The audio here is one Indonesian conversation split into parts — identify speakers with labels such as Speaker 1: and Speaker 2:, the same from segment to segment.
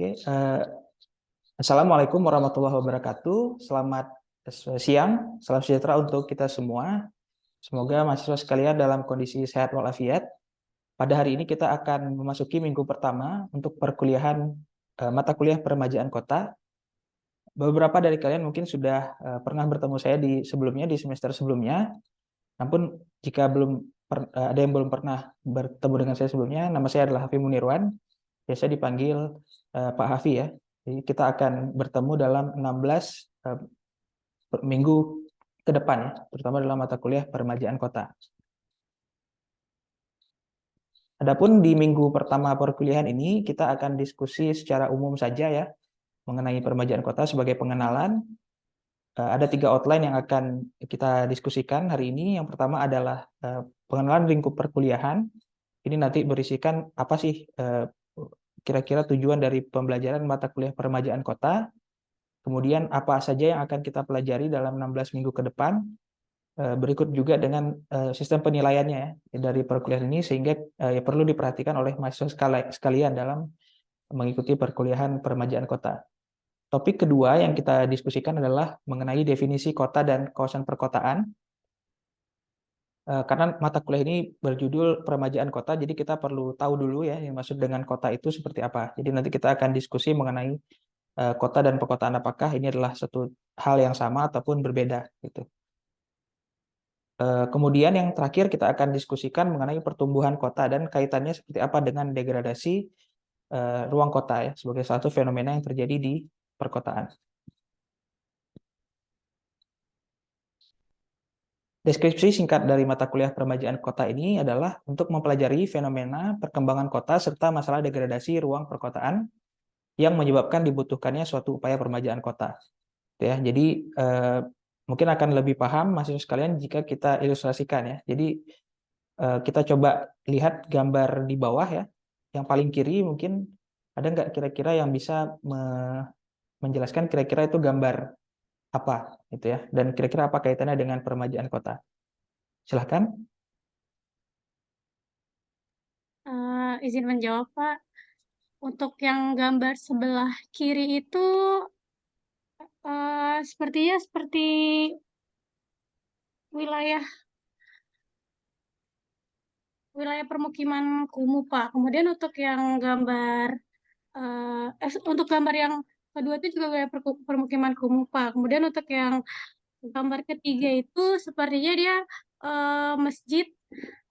Speaker 1: Oke, Assalamualaikum warahmatullahi wabarakatuh. Selamat siang, salam sejahtera untuk kita semua. Semoga mahasiswa sekalian dalam kondisi sehat walafiat. Pada hari ini kita akan memasuki minggu pertama untuk perkuliahan mata kuliah peremajaan kota. Beberapa dari kalian mungkin sudah pernah bertemu saya di sebelumnya, di semester sebelumnya. Namun jika ada yang belum pernah bertemu dengan saya sebelumnya, nama saya adalah Hafi Munirwan. Biasa dipanggil Pak Hafi ya. Jadi kita akan bertemu dalam 16 minggu ke depan ya, terutama dalam mata kuliah peremajaan kota. Adapun di minggu pertama perkuliahan ini kita akan diskusi secara umum saja ya mengenai peremajaan kota sebagai pengenalan. Ada 3 outline yang akan kita diskusikan hari ini. Yang pertama adalah pengenalan lingkup perkuliahan. Ini nanti berisikan apa sih kira-kira tujuan dari pembelajaran mata kuliah peremajaan kota. Kemudian apa saja yang akan kita pelajari dalam 16 minggu ke depan. Berikut juga dengan sistem penilaiannya ya, dari perkuliahan ini sehingga ya perlu diperhatikan oleh mahasiswa sekalian dalam mengikuti perkuliahan peremajaan kota. Topik kedua yang kita diskusikan adalah mengenai definisi kota dan kawasan perkotaan. Karena mata kuliah ini berjudul peremajaan kota, jadi kita perlu tahu dulu ya yang maksud dengan kota itu seperti apa. Jadi nanti kita akan diskusi mengenai kota dan perkotaan, apakah ini adalah satu hal yang sama ataupun berbeda gitu. Kemudian yang terakhir kita akan diskusikan mengenai pertumbuhan kota dan kaitannya seperti apa dengan degradasi ruang kota ya sebagai satu fenomena yang terjadi di perkotaan. Deskripsi singkat dari mata kuliah peremajaan kota ini adalah untuk mempelajari fenomena perkembangan kota serta masalah degradasi ruang perkotaan yang menyebabkan dibutuhkannya suatu upaya peremajaan kota. Ya, jadi mungkin akan lebih paham mahasiswa sekalian jika kita ilustrasikan ya. Jadi kita coba lihat gambar di bawah ya. Yang paling kiri mungkin ada nggak kira-kira yang bisa menjelaskan kira-kira itu gambar apa gitu ya. Dan kira-kira apa kaitannya dengan peremajaan kota. Silahkan.
Speaker 2: Izin menjawab, Pak. Untuk yang gambar sebelah kiri itu sepertinya seperti wilayah wilayah permukiman kumuh, Pak. Kemudian untuk yang untuk gambar yang kedua itu juga wilayah permukiman kumuh, Pak. Kemudian untuk yang gambar ketiga itu sepertinya dia masjid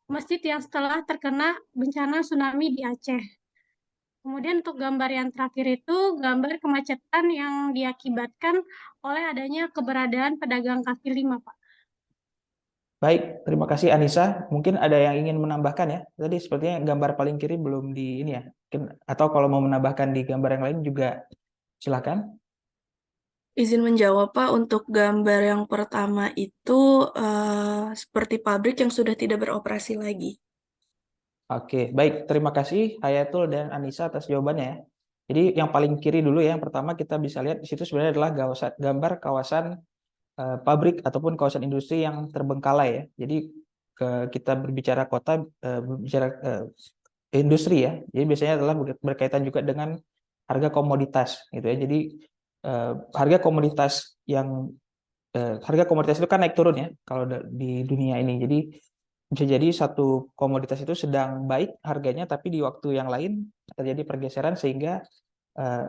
Speaker 2: masjid yang setelah terkena bencana tsunami di Aceh. Kemudian untuk gambar yang terakhir itu gambar kemacetan yang diakibatkan oleh adanya keberadaan pedagang kaki lima, Pak.
Speaker 1: Baik, terima kasih Anissa. Mungkin ada yang ingin menambahkan ya. Tadi sepertinya gambar paling kiri belum di ini ya. Mungkin, atau kalau mau menambahkan di gambar yang lain juga silakan.
Speaker 3: Izin menjawab, Pak, untuk gambar yang pertama itu seperti pabrik yang sudah tidak beroperasi lagi.
Speaker 1: Oke, baik. Terima kasih Hayatul dan Anissa atas jawabannya ya. Jadi yang paling kiri dulu ya, yang pertama kita bisa lihat di situ sebenarnya adalah gambar kawasan pabrik ataupun kawasan industri yang terbengkalai ya. Jadi kita berbicara kota, berbicara industri ya. Jadi biasanya adalah berkaitan juga dengan harga komoditas gitu ya. Jadi harga komoditas harga komoditas itu kan naik turun ya kalau di dunia ini. Jadi bisa jadi satu komoditas itu sedang baik harganya, tapi di waktu yang lain terjadi pergeseran sehingga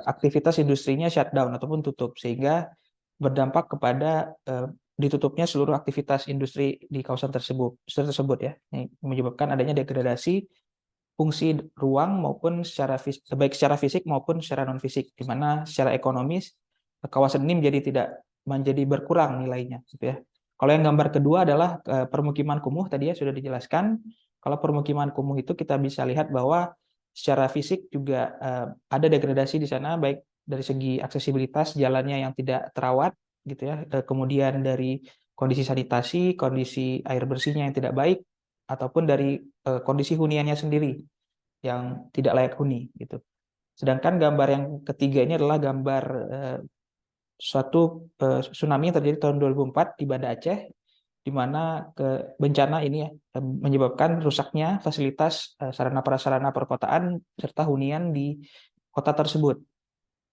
Speaker 1: aktivitas industrinya shutdown ataupun tutup, sehingga berdampak kepada ditutupnya seluruh aktivitas industri di kawasan tersebut ya. Ini menyebabkan adanya degradasi fungsi ruang maupun baik secara fisik maupun secara non fisik, di mana secara ekonomis kawasan ini menjadi berkurang nilainya gitu ya. Kalau yang gambar kedua adalah permukiman kumuh, tadi ya sudah dijelaskan. Kalau permukiman kumuh itu kita bisa lihat bahwa secara fisik juga ada degradasi di sana, baik dari segi aksesibilitas jalannya yang tidak terawat gitu ya, kemudian dari kondisi sanitasi, kondisi air bersihnya yang tidak baik, ataupun dari kondisi huniannya sendiri yang tidak layak huni gitu. Sedangkan gambar yang ketiga ini adalah gambar suatu tsunami yang terjadi tahun 2004 di Banda Aceh, di mana bencana ini ya, menyebabkan rusaknya fasilitas sarana prasarana perkotaan serta hunian di kota tersebut.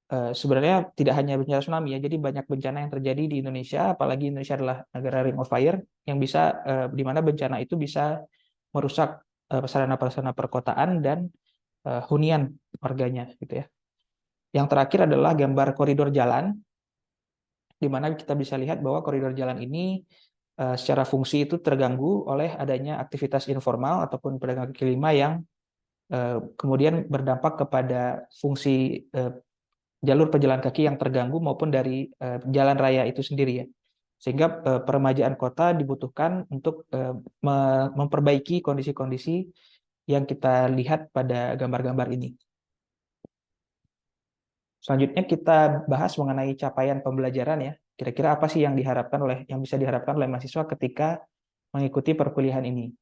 Speaker 1: sebenarnya tidak hanya bencana tsunami ya, jadi banyak bencana yang terjadi di Indonesia, apalagi Indonesia adalah negara ring of fire yang bisa di mana bencana itu bisa merusak sarana-prasarana perkotaan dan hunian warganya gitu ya. Yang terakhir adalah gambar koridor jalan, di mana kita bisa lihat bahwa koridor jalan ini secara fungsi itu terganggu oleh adanya aktivitas informal ataupun pedagang kaki lima yang kemudian berdampak kepada fungsi jalur pejalan kaki yang terganggu maupun dari jalan raya itu sendiri ya. Sehingga peremajaan kota dibutuhkan untuk memperbaiki kondisi-kondisi yang kita lihat pada gambar-gambar ini. Selanjutnya kita bahas mengenai capaian pembelajaran ya. Kira-kira apa sih yang bisa diharapkan oleh mahasiswa ketika mengikuti perkuliahan ini?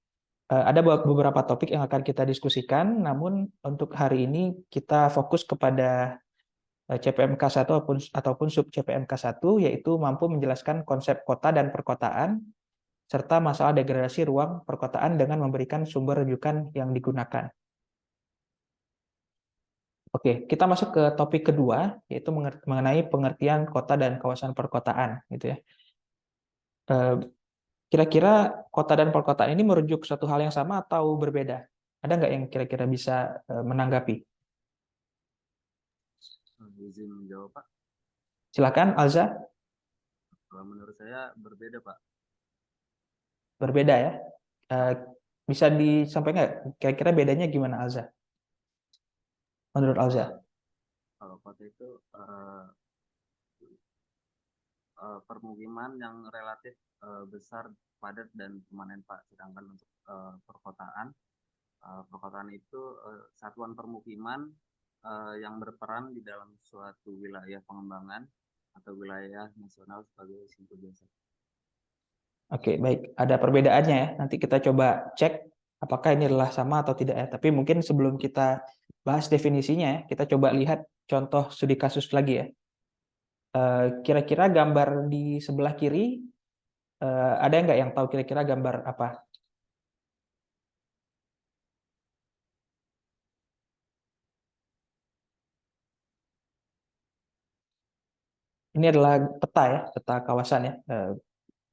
Speaker 1: Ada beberapa topik yang akan kita diskusikan, namun untuk hari ini kita fokus kepada CPMK 1 ataupun sub CPMK 1, yaitu mampu menjelaskan konsep kota dan perkotaan, serta masalah degradasi ruang perkotaan dengan memberikan sumber rujukan yang digunakan. Oke, kita masuk ke topik kedua, yaitu mengenai pengertian kota dan kawasan perkotaan, gitu ya. Kira-kira kota dan perkotaan ini merujuk suatu hal yang sama atau berbeda? Ada nggak yang kira-kira bisa menanggapi?
Speaker 4: Izin menjawab, Pak.
Speaker 1: Silakan, Alza.
Speaker 4: Kalau menurut saya berbeda, Pak.
Speaker 1: Berbeda ya. Bisa disampaikan nggak? Kira-kira bedanya gimana, Alza? Menurut Alza?
Speaker 4: Kalau kota itu permukiman yang relatif besar, padat dan permanen, Pak. Sedangkan untuk perkotaan itu satuan permukiman yang berperan di dalam suatu wilayah pengembangan atau wilayah nasional sebagai simpul jasa.
Speaker 1: Oke, baik. Ada perbedaannya ya. Nanti kita coba cek apakah ini adalah sama atau tidak ya. Tapi mungkin sebelum kita bahas definisinya ya, kita coba lihat contoh studi kasus lagi ya. Kira-kira gambar di sebelah kiri, ada nggak yang tahu kira-kira gambar apa? Ini adalah peta ya, peta kawasan ya.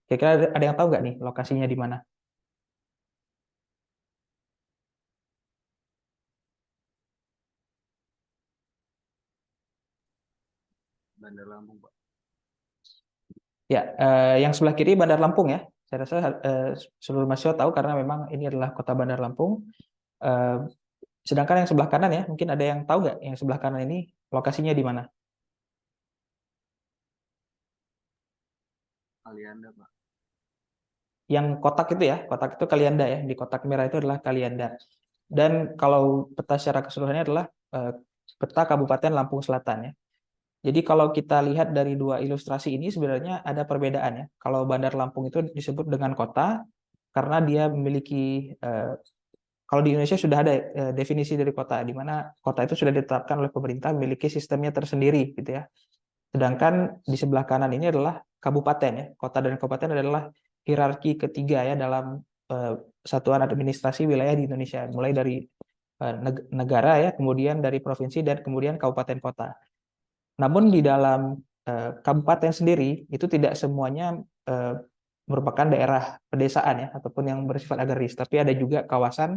Speaker 1: Kira-kira ada yang tahu nggak nih lokasinya di mana?
Speaker 4: Bandar Lampung, Pak.
Speaker 1: Ya, yang sebelah kiri Bandar Lampung ya. Saya rasa seluruh mahasiswa tahu karena memang ini adalah kota Bandar Lampung. Sedangkan yang sebelah kanan ya, mungkin ada yang tahu nggak yang sebelah kanan ini lokasinya di mana?
Speaker 4: Alianda, Pak.
Speaker 1: Yang kotak itu ya, kotak itu Kalianda ya. Di kotak merah itu adalah Kalianda. Dan kalau peta secara keseluruhannya adalah peta Kabupaten Lampung Selatan ya. Jadi kalau kita lihat dari dua ilustrasi ini sebenarnya ada perbedaan ya. Kalau Bandar Lampung itu disebut dengan kota karena dia memiliki kalau di Indonesia sudah ada definisi dari kota, di mana kota itu sudah ditetapkan oleh pemerintah memiliki sistemnya tersendiri gitu ya. Sedangkan di sebelah kanan ini adalah kabupaten ya. Kota dan kabupaten adalah hierarki ketiga ya dalam satuan administrasi wilayah di Indonesia, mulai dari negara ya, kemudian dari provinsi dan kemudian kabupaten kota. Namun di dalam kabupaten sendiri itu tidak semuanya merupakan daerah pedesaan ya ataupun yang bersifat agraris, tapi ada juga kawasan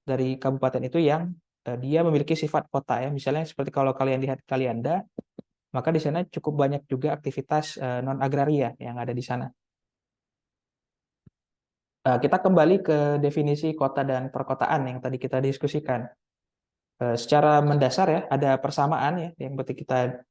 Speaker 1: dari kabupaten itu yang dia memiliki sifat kota ya. Misalnya seperti kalau kalian lihat Kalianda, maka di sana cukup banyak juga aktivitas non agraria yang ada di sana. Kita kembali ke definisi kota dan perkotaan yang tadi kita diskusikan. Secara mendasar ya ada persamaan ya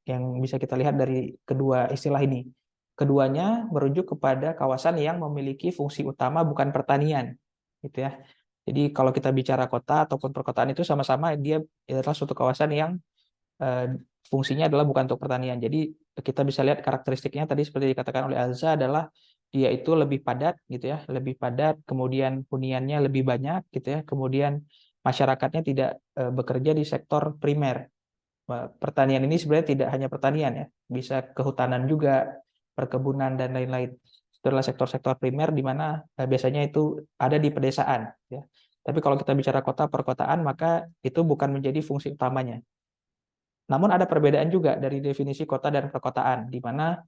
Speaker 1: yang bisa kita lihat dari kedua istilah ini. Keduanya merujuk kepada kawasan yang memiliki fungsi utama bukan pertanian, gitu ya. Jadi kalau kita bicara kota ataupun perkotaan itu sama-sama dia adalah suatu kawasan yang fungsinya adalah bukan untuk pertanian. Jadi kita bisa lihat karakteristiknya tadi seperti dikatakan oleh Alza adalah dia itu lebih padat gitu ya, lebih padat, kemudian huniannya lebih banyak gitu ya, kemudian masyarakatnya tidak bekerja di sektor primer. Pertanian ini sebenarnya tidak hanya pertanian ya, bisa kehutanan juga, perkebunan dan lain-lain. Itu adalah sektor-sektor primer di mana biasanya itu ada di pedesaan ya. Tapi kalau kita bicara kota perkotaan maka itu bukan menjadi fungsi utamanya. Namun ada perbedaan juga dari definisi kota dan perkotaan, di mana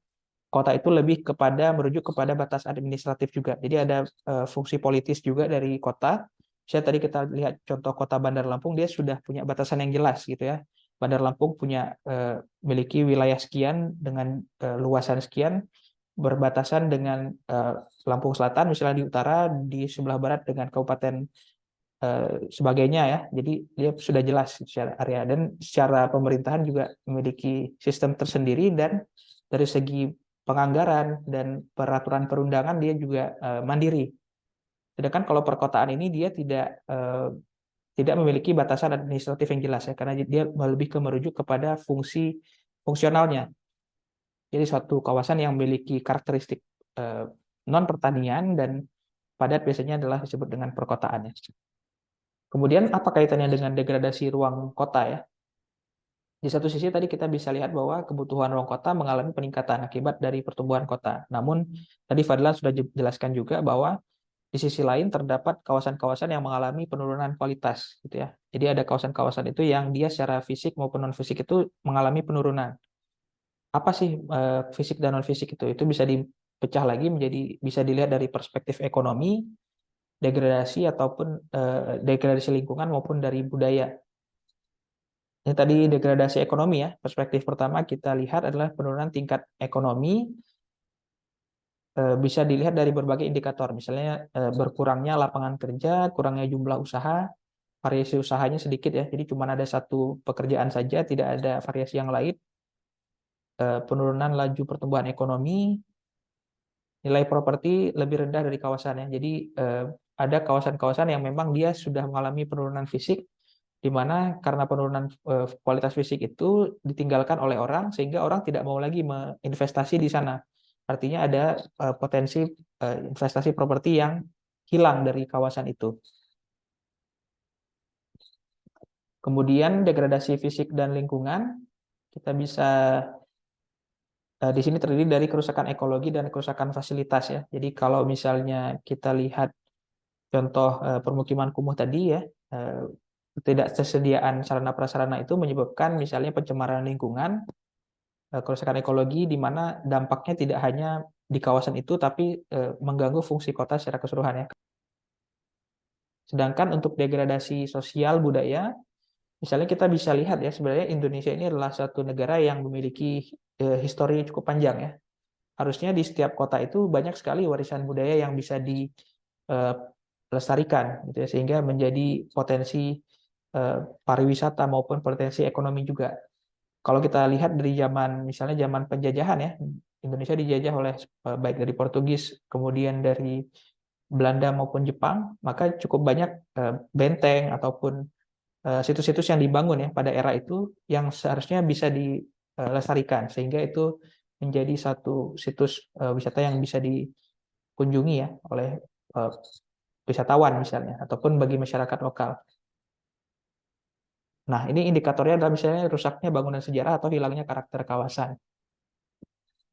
Speaker 1: kota itu lebih merujuk kepada batas administratif juga. Jadi ada fungsi politis juga dari kota. Misalnya tadi kita lihat contoh kota Bandar Lampung, dia sudah punya batasan yang jelas gitu ya. Bandar Lampung memiliki wilayah sekian dengan luasan sekian, berbatasan dengan Lampung Selatan misalnya di utara, di sebelah barat dengan kabupaten sebagainya ya. Jadi dia sudah jelas secara area, dan secara pemerintahan juga memiliki sistem tersendiri, dan dari segi penganggaran dan peraturan perundangan dia juga mandiri. Sedangkan kalau perkotaan ini dia tidak memiliki batasan administratif yang jelas ya, karena dia lebih merujuk kepada fungsionalnya. Jadi suatu kawasan yang memiliki karakteristik non pertanian dan padat biasanya adalah disebut dengan perkotaan ya. Kemudian apa kaitannya dengan degradasi ruang kota ya? Di satu sisi tadi kita bisa lihat bahwa kebutuhan ruang kota mengalami peningkatan akibat dari pertumbuhan kota. Namun tadi Fadlan sudah jelaskan juga bahwa di sisi lain terdapat kawasan-kawasan yang mengalami penurunan kualitas gitu ya. Jadi ada kawasan-kawasan itu yang dia secara fisik maupun non fisik itu mengalami penurunan. Apa sih fisik dan non fisik itu? Itu bisa dipecah lagi bisa dilihat dari perspektif ekonomi, degradasi ataupun degradasi lingkungan maupun dari budaya. Ini tadi degradasi ekonomi ya. Perspektif pertama kita lihat adalah penurunan tingkat ekonomi, bisa dilihat dari berbagai indikator. Misalnya berkurangnya lapangan kerja, kurangnya jumlah usaha, variasi usahanya sedikit ya. Jadi cuma ada satu pekerjaan saja, tidak ada variasi yang lain. Penurunan laju pertumbuhan ekonomi, nilai properti lebih rendah dari kawasannya. Jadi ada kawasan-kawasan yang memang dia sudah mengalami penurunan fisik, di mana karena penurunan kualitas fisik itu ditinggalkan oleh orang, sehingga orang tidak mau lagi menginvestasi di sana. Artinya ada potensi investasi properti yang hilang dari kawasan itu. Kemudian degradasi fisik dan lingkungan, kita bisa di sini terdiri dari kerusakan ekologi dan kerusakan fasilitas ya. Jadi kalau misalnya kita lihat contoh permukiman kumuh tadi ya, tidak tersediaan sarana prasarana itu menyebabkan misalnya pencemaran lingkungan, kerusakan ekologi, di mana dampaknya tidak hanya di kawasan itu tapi mengganggu fungsi kota secara keseluruhan ya. Sedangkan untuk degradasi sosial budaya, misalnya kita bisa lihat ya, sebenarnya Indonesia ini adalah satu negara yang memiliki histori cukup panjang ya. Harusnya di setiap kota itu banyak sekali warisan budaya yang bisa dilestarikan gitu ya, sehingga menjadi potensi pariwisata maupun potensi ekonomi juga. Kalau kita lihat dari misalnya zaman penjajahan ya, Indonesia dijajah oleh baik dari Portugis, kemudian dari Belanda maupun Jepang, maka cukup banyak benteng ataupun situs-situs yang dibangun ya pada era itu yang seharusnya bisa dilestarikan, sehingga itu menjadi satu situs wisata yang bisa dikunjungi ya oleh wisatawan misalnya, ataupun bagi masyarakat lokal. Nah, ini indikatornya adalah misalnya rusaknya bangunan sejarah atau hilangnya karakter kawasan.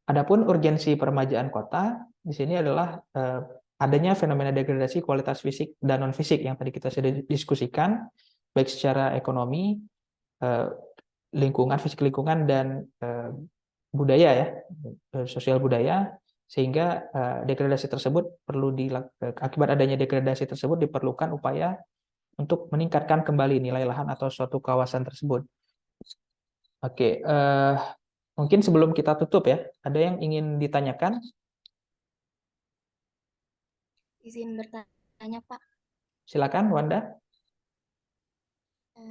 Speaker 1: Adapun urgensi peremajaan kota di sini adalah adanya fenomena degradasi kualitas fisik dan non fisik yang tadi kita sudah diskusikan, baik secara ekonomi, lingkungan, fisik lingkungan, dan budaya ya, sosial budaya, sehingga degradasi tersebut akibat adanya degradasi tersebut diperlukan upaya untuk meningkatkan kembali nilai lahan atau suatu kawasan tersebut. Oke, mungkin sebelum kita tutup ya, ada yang ingin ditanyakan?
Speaker 5: Izin bertanya, Pak.
Speaker 1: Silakan, Wanda.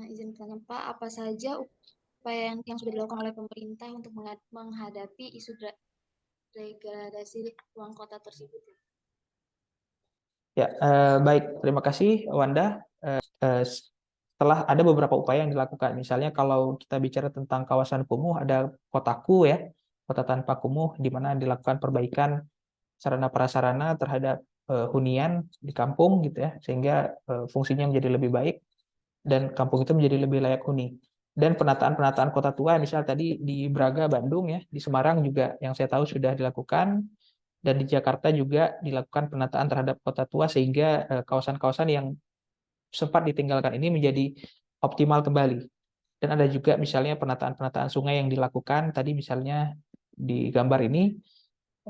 Speaker 5: Izin bertanya, Pak, apa saja upaya yang sudah dilakukan oleh pemerintah untuk menghadapi isu degradasi ruang kota tersebut?
Speaker 1: Ya, baik. Terima kasih, Wanda. Setelah ada beberapa upaya yang dilakukan, misalnya kalau kita bicara tentang kawasan kumuh, ada Kotaku ya, kota tanpa kumuh, di mana dilakukan perbaikan sarana prasarana terhadap hunian di kampung gitu ya, sehingga fungsinya menjadi lebih baik dan kampung itu menjadi lebih layak huni. Dan penataan kota tua, misalnya tadi di Braga, Bandung ya, di Semarang juga yang saya tahu sudah dilakukan, dan di Jakarta juga dilakukan penataan terhadap kota tua, sehingga kawasan-kawasan yang sempat ditinggalkan ini menjadi optimal kembali. Dan ada juga misalnya penataan-penataan sungai yang dilakukan tadi misalnya di gambar ini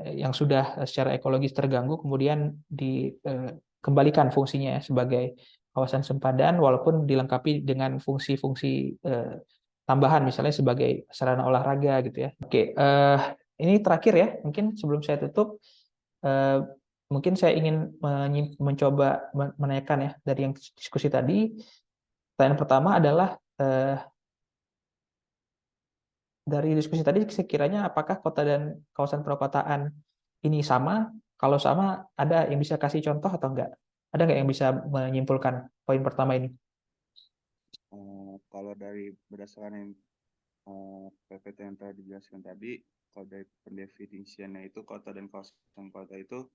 Speaker 1: yang sudah secara ekologis terganggu kemudian dikembalikan fungsinya sebagai kawasan sempadan walaupun dilengkapi dengan fungsi-fungsi tambahan misalnya sebagai sarana olahraga gitu ya. Oke, ini terakhir ya, mungkin sebelum saya tutup, mungkin saya ingin mencoba menanyakan ya dari yang diskusi tadi. Pertanyaan pertama adalah dari diskusi tadi sekiranya apakah kota dan kawasan perkotaan ini sama? Kalau sama, ada yang bisa kasih contoh atau enggak? Ada nggak yang bisa menyimpulkan poin pertama ini?
Speaker 6: Kalau dari berdasarkan yang PPT yang telah dijelaskan tadi, kalau dari pendefinisiannya itu kota dan kawasan kota itu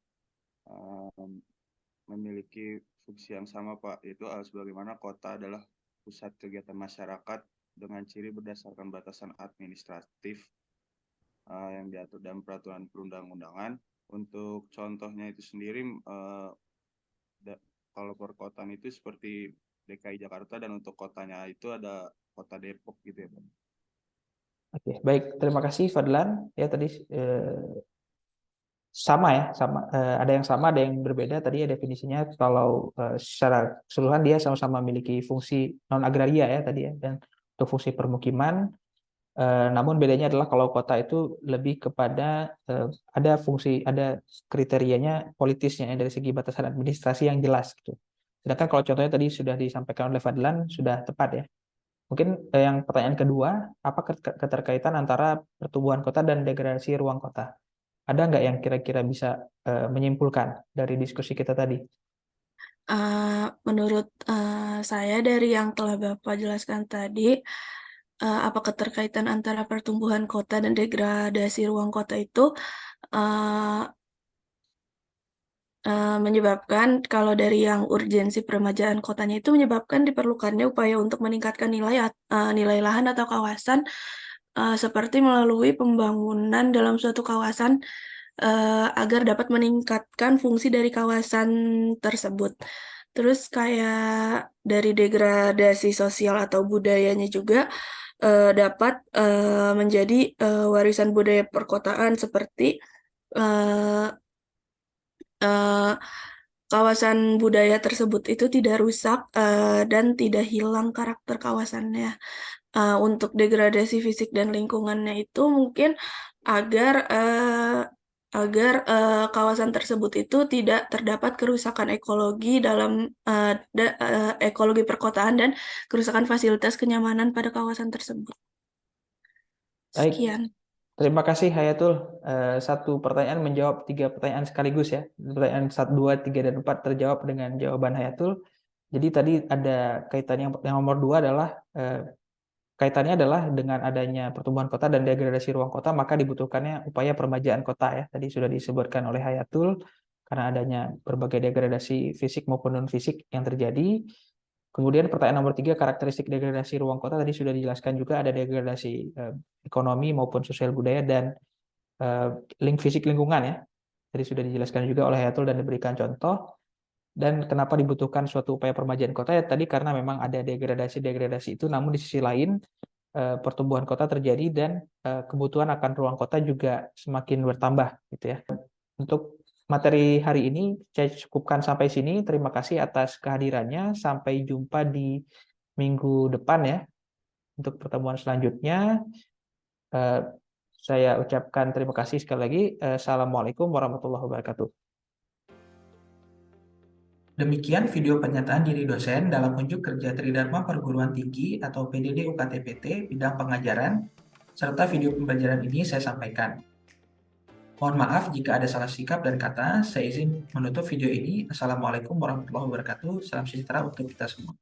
Speaker 6: memiliki fungsi yang sama, Pak, yaitu sebagaimana kota adalah pusat kegiatan masyarakat dengan ciri berdasarkan batasan administratif yang diatur dalam peraturan perundang-undangan. Untuk contohnya itu sendiri, kalau perkotaan itu seperti DKI Jakarta dan untuk kotanya itu ada kota Depok gitu ya, Pak.
Speaker 1: Oke, baik. Terima kasih Fadlan. Ya tadi sama ya, sama ada yang sama, ada yang berbeda tadi ya definisinya. Kalau secara keseluruhan dia sama-sama memiliki fungsi non agraria ya tadi ya, dan untuk fungsi permukiman. Namun bedanya adalah kalau kota itu lebih kepada ada fungsi, ada kriterianya politisnya ya, dari segi batasan administrasi yang jelas gitu. Sedangkan kalau contohnya tadi sudah disampaikan oleh Fadlan sudah tepat ya. Mungkin yang pertanyaan kedua, apa keterkaitan antara pertumbuhan kota dan degradasi ruang kota? Ada nggak yang kira-kira bisa menyimpulkan dari diskusi kita tadi?
Speaker 3: Menurut saya dari yang telah Bapak jelaskan tadi, apa keterkaitan antara pertumbuhan kota dan degradasi ruang kota itu menyebabkan kalau dari yang urgensi peremajaan kotanya itu menyebabkan diperlukannya upaya untuk meningkatkan nilai lahan atau kawasan seperti melalui pembangunan dalam suatu kawasan agar dapat meningkatkan fungsi dari kawasan tersebut. Terus kayak dari degradasi sosial atau budayanya juga dapat menjadi warisan budaya perkotaan seperti kawasan budaya tersebut itu tidak rusak dan tidak hilang karakter kawasannya. Untuk degradasi fisik dan lingkungannya itu mungkin agar kawasan tersebut itu tidak terdapat kerusakan ekologi dalam ekologi perkotaan dan kerusakan fasilitas kenyamanan pada kawasan tersebut.
Speaker 1: Baik.
Speaker 3: Sekian.
Speaker 1: Terima kasih Hayatul. Satu pertanyaan menjawab 3 pertanyaan sekaligus ya. Pertanyaan 1, 2, 3, dan 4 terjawab dengan jawaban Hayatul. Jadi tadi ada kaitannya yang nomor 2 adalah kaitannya adalah dengan adanya pertumbuhan kota dan degradasi ruang kota, maka dibutuhkannya upaya peremajaan kota ya. Tadi sudah disebutkan oleh Hayatul karena adanya berbagai degradasi fisik maupun non fisik yang terjadi. Kemudian pertanyaan nomor 3, karakteristik degradasi ruang kota tadi sudah dijelaskan juga, ada degradasi ekonomi maupun sosial budaya dan link fisik lingkungan ya. Tadi sudah dijelaskan juga oleh Hayatul dan diberikan contoh. Dan kenapa dibutuhkan suatu upaya peremajaan kota ya tadi karena memang ada degradasi-degradasi itu, namun di sisi lain pertumbuhan kota terjadi dan kebutuhan akan ruang kota juga semakin bertambah gitu ya. Untuk materi hari ini saya cukupkan sampai sini. Terima kasih atas kehadirannya. Sampai jumpa di minggu depan ya untuk pertemuan selanjutnya. Saya ucapkan terima kasih sekali lagi. Assalamualaikum warahmatullahi wabarakatuh. Demikian video pernyataan diri dosen dalam unjuk kerja Tridharma Perguruan Tinggi atau PDD UKT-PT bidang pengajaran, serta video pembelajaran ini saya sampaikan. Mohon maaf jika ada salah sikap dan kata. Saya izin menutup video ini. Assalamualaikum warahmatullahi wabarakatuh. Salam sejahtera untuk kita semua.